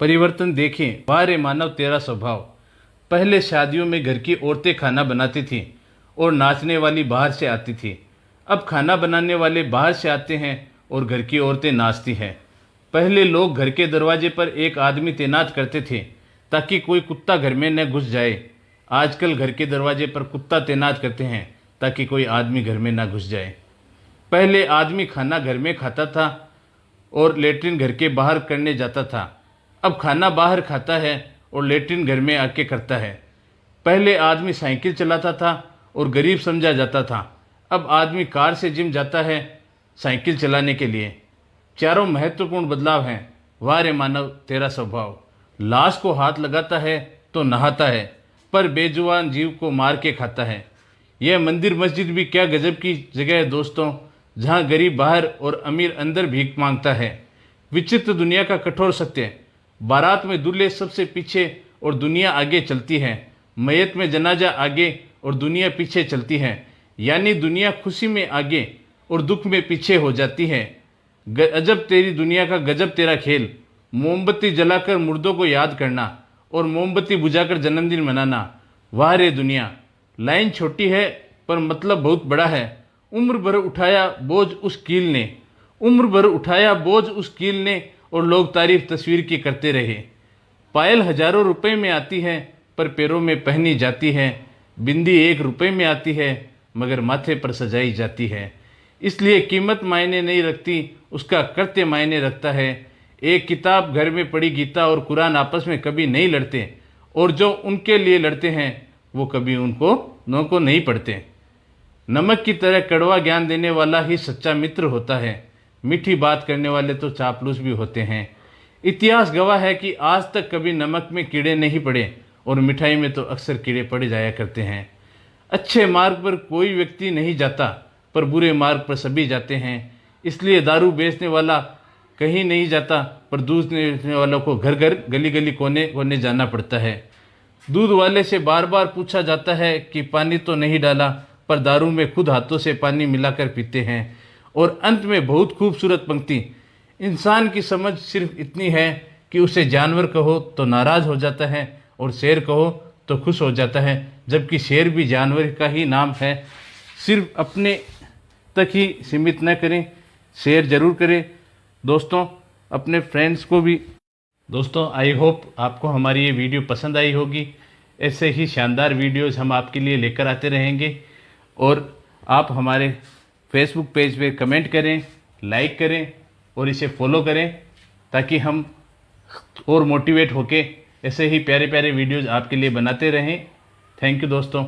परिवर्तन देखें, वाह रे मानव तेरा स्वभाव। पहले शादियों में घर की औरतें खाना बनाती थीं और नाचने वाली बाहर से आती थी। अब खाना बनाने वाले बाहर से आते हैं और घर की औरतें नाचती हैं। पहले लोग घर के दरवाजे पर एक आदमी तैनात करते थे ताकि कोई कुत्ता घर में न घुस जाए। आजकल घर के दरवाजे पर कुत्ता तैनात करते हैं ताकि कोई आदमी घर में ना घुस जाए। पहले आदमी खाना घर में खाता था और लेटरिन घर के बाहर करने जाता था। अब खाना बाहर खाता है और लेटरिन घर में आके करता है। पहले आदमी साइकिल चलाता था और गरीब समझा जाता था। अब आदमी कार से जिम जाता है साइकिल चलाने के लिए। चारों महत्वपूर्ण बदलाव हैं। वाह रे मानव तेरा स्वभाव। लाश को हाथ लगाता है तो नहाता है, पर बेजुबान जीव को मार के खाता है। यह मंदिर मस्जिद भी क्या गजब की जगह है दोस्तों, जहाँ गरीब बाहर और अमीर अंदर भीख मांगता है। विचित्र दुनिया का कठोर सत्य। बारात में दूल्हे सबसे पीछे और दुनिया आगे चलती है। मयत में जनाजा आगे और दुनिया पीछे चलती है। यानी दुनिया खुशी में आगे और दुख में पीछे हो जाती है। गजब तेरी दुनिया का गजब तेरा खेल। मोमबत्ती जलाकर मुर्दों को याद करना और मोमबत्ती बुझाकर जन्मदिन मनाना। वाह रे दुनिया। लाइन छोटी है पर मतलब बहुत बड़ा है। उम्र भर उठाया बोझ उस कील ने, उम्र भर उठाया बोझ उस कील ने, और लोग तारीफ तस्वीर की करते रहे। पायल हजारों रुपए में आती है पर पैरों में पहनी जाती है। बिंदी 1 रुपए में आती है मगर माथे पर सजाई जाती है। इसलिए कीमत मायने नहीं रखती, उसका कृत्य मायने रखता है। एक किताब घर में पढ़ी गीता और कुरान आपस में कभी नहीं लड़ते, और जो उनके लिए लड़ते हैं वो कभी उनको नहीं पढ़ते। नमक की तरह कड़वा ज्ञान देने वाला ही सच्चा मित्र होता है। मीठी बात करने वाले तो चापलूस भी होते हैं। इतिहास गवाह है कि आज तक कभी नमक में कीड़े नहीं पड़े और मिठाई में तो अक्सर कीड़े पड़ जाया करते हैं। अच्छे मार्ग पर कोई व्यक्ति नहीं जाता पर बुरे मार्ग पर सभी जाते हैं। इसलिए दारू बेचने वाला कहीं नहीं जाता पर दूध बेचने वालों को घर घर गली गली कोने कोने जाना पड़ता है। दूध वाले से बार बार पूछा जाता है कि पानी तो नहीं डाला, पर दारू में खुद हाथों से पानी मिलाकर पीते हैं। और अंत में बहुत खूबसूरत पंक्ति, इंसान की समझ सिर्फ इतनी है कि उसे जानवर कहो तो नाराज हो जाता है और शेर कहो तो खुश हो जाता है, जबकि शेर भी जानवर का ही नाम है। सिर्फ अपने तक ही सीमित न करें, शेयर जरूर करें दोस्तों, अपने फ्रेंड्स को भी। दोस्तों आई होप आपको हमारी ये वीडियो पसंद आई होगी। ऐसे ही शानदार वीडियोस हम आपके लिए लेकर आते रहेंगे, और आप हमारे फेसबुक पेज पे कमेंट करें, लाइक करें और इसे फॉलो करें ताकि हम और मोटिवेट होके ऐसे ही प्यारे प्यारे वीडियोस आपके लिए बनाते रहें। थैंक यू दोस्तों।